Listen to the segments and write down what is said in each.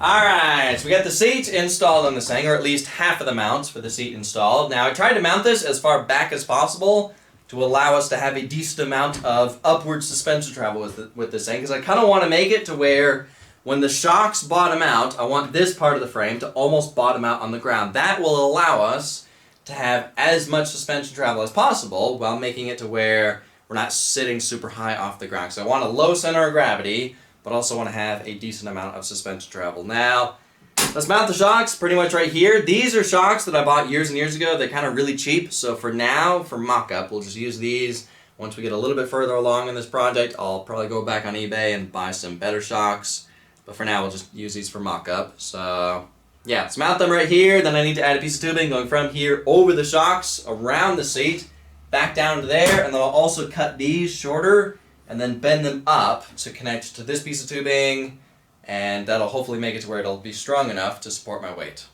Alright, so we got the seat installed on this thing, or at least half of the mounts for the seat installed. Now I tried to mount this as far back as possible to allow us to have a decent amount of upward suspension travel with this thing, because I kind of want to make it to where when the shocks bottom out, I want this part of the frame to almost bottom out on the ground. That will allow us to have as much suspension travel as possible while making it to where we're not sitting super high off the ground. So I want a low center of gravity, but also want to have a decent amount of suspension travel. Now, let's mount the shocks pretty much right here. These are shocks that I bought years and years ago. They're kind of really cheap, so for now, for mock-up, we'll just use these. Once we get a little bit further along in this project, I'll probably go back on eBay and buy some better shocks. But for now, we'll just use these for mock-up. So, yeah, let's mount them right here. Then I need to add a piece of tubing going from here over the shocks, around the seat, back down to there, and then I'll also cut these shorter and then bend them up to connect to this piece of tubing, and that'll hopefully make it to where it'll be strong enough to support my weight.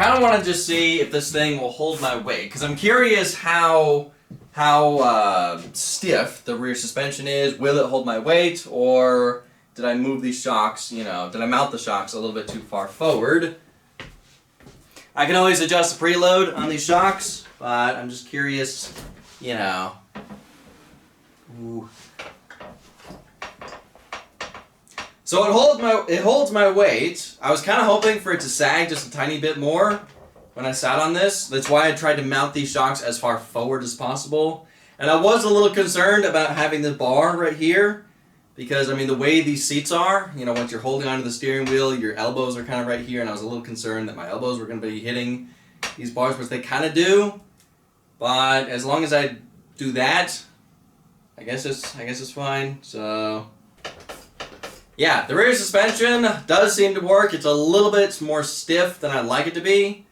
kind of want to just see if this thing will hold my weight, because I'm curious how stiff the rear suspension is. Will it hold my weight, or did I move these shocks, did I mount the shocks a little bit too far forward? I can always adjust the preload on these shocks, but I'm just curious, Ooh. So it holds my weight. I was kind of hoping for it to sag just a tiny bit more when I sat on this. That's why I tried to mount these shocks as far forward as possible. And I was a little concerned about having the bar right here, because the way these seats are, once you're holding onto the steering wheel, your elbows are kind of right here, and I was a little concerned that my elbows were going to be hitting these bars, which they kind of do. But as long as I do that, I guess it's fine. So yeah, the rear suspension does seem to work. It's a little bit more stiff than I'd like it to be,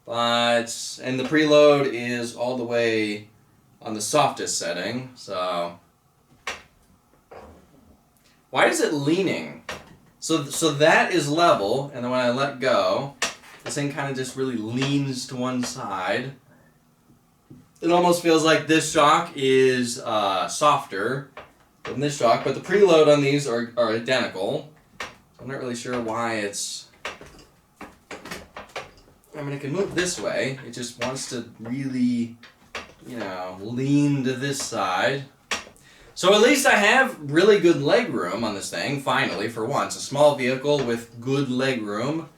and the preload is all the way on the softest setting. So why is it leaning? So that is level, and then when I let go, this thing kind of just really leans to one side. It almost feels like this shock is softer than this shock, but the preload on these are identical. So I'm not really sure why it's... it can move this way. It just wants to really, lean to this side. So at least I have really good leg room on this thing, finally, for once. A small vehicle with good leg room.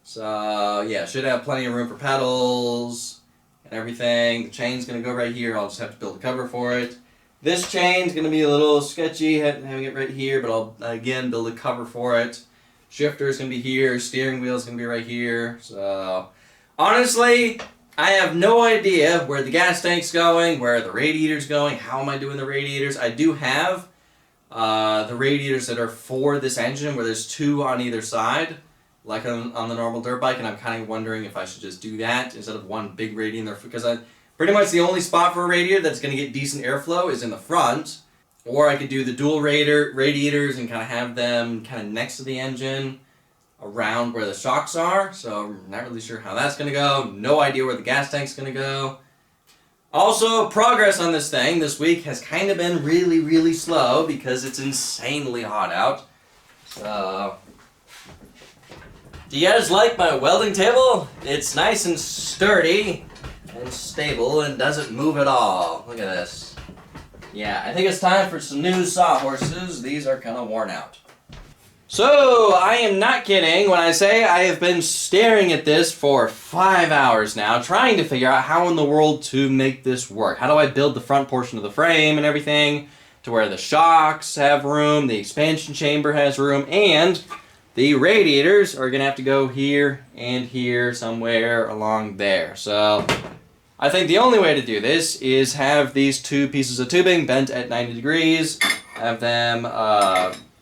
So yeah, should have plenty of room for pedals and everything. The chain's going to go right here. I'll just have to build a cover for it. This chain's going to be a little sketchy having it right here, but I'll again build a cover for it. Shifter's going to be here. Steering wheel's going to be right here. So honestly, I have no idea where the gas tank's going, where the radiator's going, how am I doing the radiators. I do have the radiators that are for this engine, where there's two on either side, like on the normal dirt bike, and I'm kind of wondering if I should just do that instead of one big radiator, because pretty much the only spot for a radiator that's going to get decent airflow is in the front. Or I could do the dual radiators and kind of have them kind of next to the engine, around where the shocks are. So I'm not really sure how that's going to go. No idea where the gas tank's going to go. Also, progress on this thing this week has kind of been really, really slow because it's insanely hot out. So, do you guys like my welding table? It's nice and sturdy and stable and doesn't move at all. Look at this. Yeah, I think it's time for some new sawhorses. These are kind of worn out. So, I am not kidding when I say I have been staring at this for 5 hours now, trying to figure out how in the world to make this work. How do I build the front portion of the frame and everything to where the shocks have room, the expansion chamber has room, and the radiators are going to have to go here and here somewhere along there. So I think the only way to do this is have these two pieces of tubing bent at 90 degrees, have them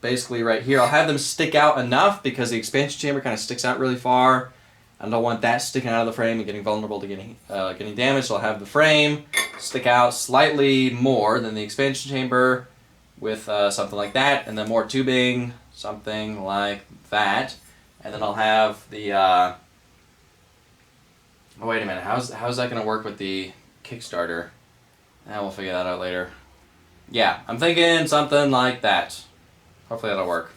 basically right here. I'll have them stick out enough because the expansion chamber kind of sticks out really far. I don't want that sticking out of the frame and getting vulnerable to getting damaged. So I'll have the frame stick out slightly more than the expansion chamber with something like that, and then more tubing, something like that. And then I'll have the... oh, wait a minute. How's that going to work with the Kickstarter? We'll figure that out later. Yeah, I'm thinking something like that. Hopefully that'll work.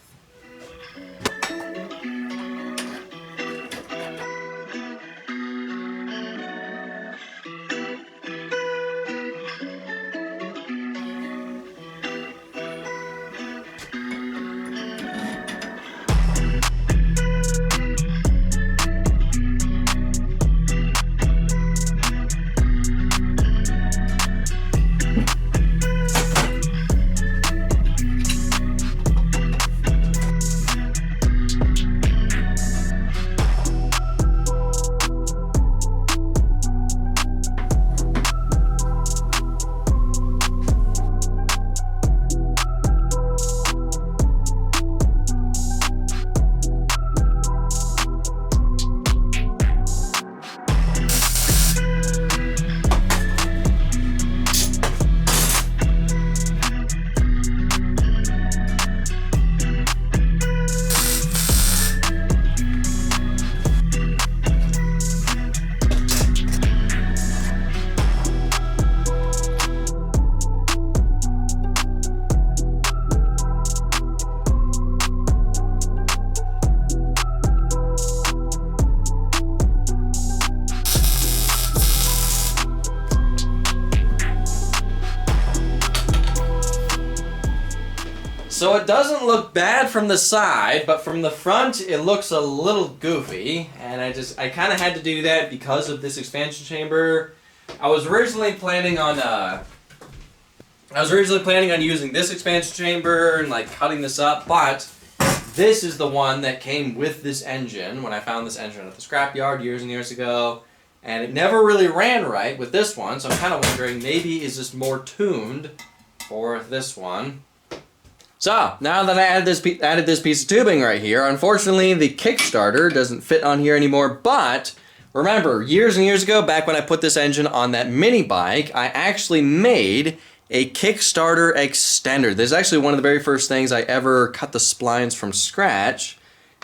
So it doesn't look bad from the side, but from the front it looks a little goofy, and I kind of had to do that because of this expansion chamber. I was originally planning on using this expansion chamber and like cutting this up, but this is the one that came with this engine when I found this engine at the scrapyard years and years ago, and it never really ran right with this one, so I'm kind of wondering maybe is this more tuned for this one. So, now that I added this piece of tubing right here, unfortunately the Kickstarter doesn't fit on here anymore, but remember, years and years ago, back when I put this engine on that mini bike, I actually made a Kickstarter extender. This is actually one of the very first things I ever cut the splines from scratch,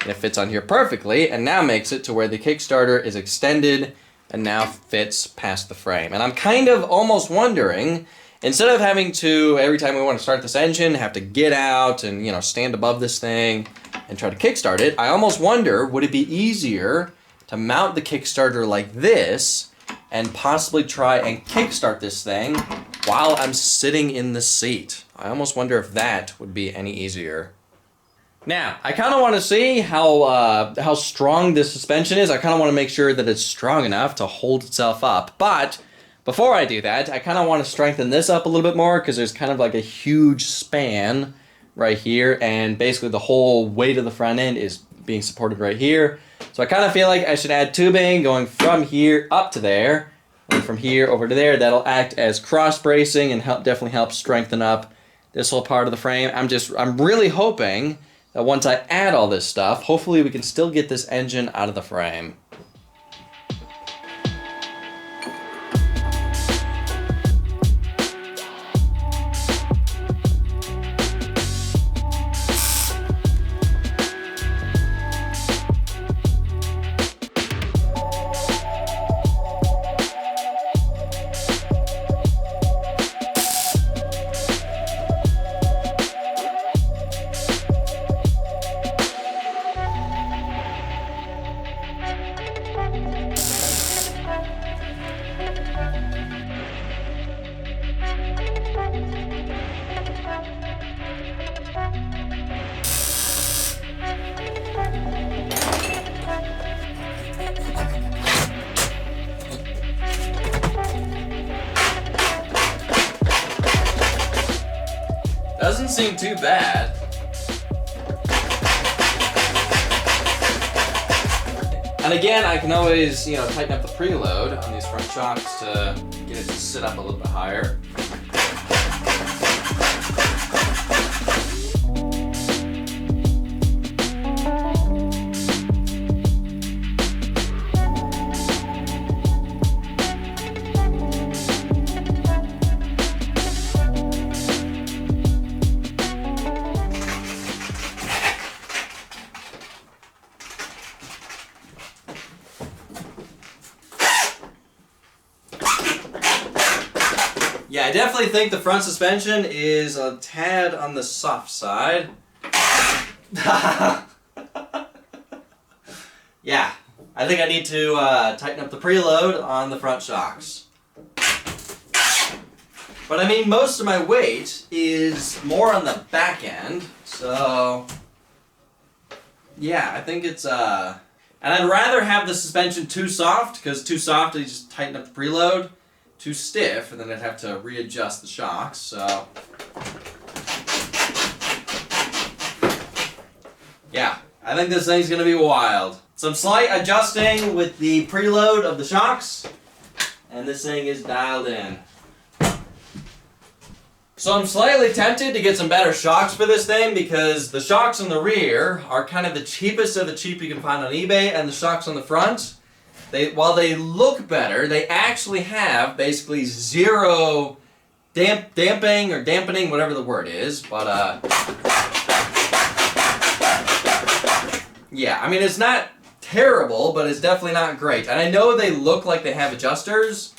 and it fits on here perfectly, and now makes it to where the Kickstarter is extended and now fits past the frame. And I'm kind of almost wondering, instead of having to, every time we want to start this engine, have to get out and, you know, stand above this thing and try to kickstart it, I almost wonder, would it be easier to mount the Kickstarter like this and possibly try and kickstart this thing while I'm sitting in the seat? I almost wonder if that would be any easier. Now, I kind of want to see how strong this suspension is. I kind of want to make sure that it's strong enough to hold itself up, but before I do that, I kind of want to strengthen this up a little bit more because there's kind of like a huge span right here, and basically the whole weight of the front end is being supported right here. So I kind of feel like I should add tubing going from here up to there, and from here over to there. That'll act as cross bracing and definitely help strengthen up this whole part of the frame. I'm really hoping that once I add all this stuff, hopefully we can still get this engine out of the frame. Doesn't seem too bad. And again, I can always, you know, tighten up the preload on these front shocks to get it to sit up a little bit higher. Yeah, I definitely think the front suspension is a tad on the soft side. Yeah, I think I need to tighten up the preload on the front shocks. But I mean, most of my weight is more on the back end, so yeah, I think it's and I'd rather have the suspension too soft, because too soft, I just tighten up the preload. Too stiff, and then I'd have to readjust the shocks, so yeah, I think this thing's gonna be wild. Some slight adjusting with the preload of the shocks, and this thing is dialed in. So I'm slightly tempted to get some better shocks for this thing, because the shocks on the rear are kind of the cheapest of the cheap you can find on eBay, and the shocks on the front, while they look better, they actually have basically zero damping or dampening, whatever the word is. But yeah, I mean, it's not terrible, but it's definitely not great. And I know they look like they have adjusters,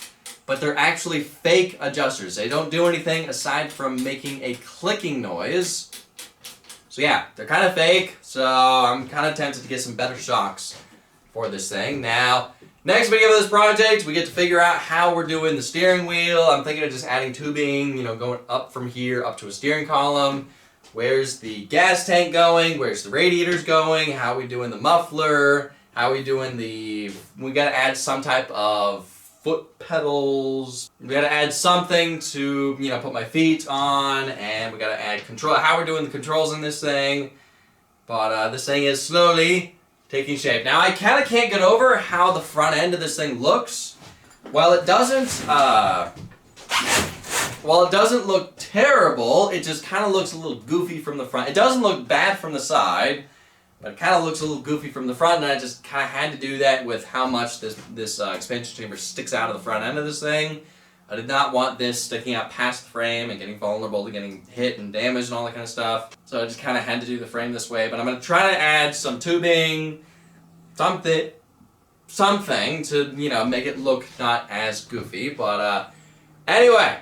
but they're actually fake adjusters. They don't do anything aside from making a clicking noise. So yeah, they're kind of fake, so I'm kind of tempted to get some better shocks for this thing. Now, next video of this project, we get to figure out how we're doing the steering wheel. I'm thinking of just adding tubing, you know, going up from here up to a steering column. Where's the gas tank going? Where's the radiators going? How are we doing the muffler? How are we doing we gotta add some type of foot pedals. We gotta add something to, put my feet on, and we gotta add control. How we're doing the controls in this thing. But this thing is slowly taking shape. Now I kind of can't get over how the front end of this thing looks. While it doesn't look terrible, it just kind of looks a little goofy from the front. It doesn't look bad from the side, but it kind of looks a little goofy from the front, and I just kind of had to do that with how much this expansion chamber sticks out of the front end of this thing. I did not want this sticking out past the frame and getting vulnerable to getting hit and damaged and all that kind of stuff. So I just kind of had to do the frame this way, but I'm going to try to add some tubing, something to, make it look not as goofy. But anyway,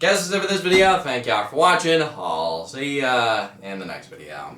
guess that's it for this video. Thank y'all for watching. I'll see ya in the next video.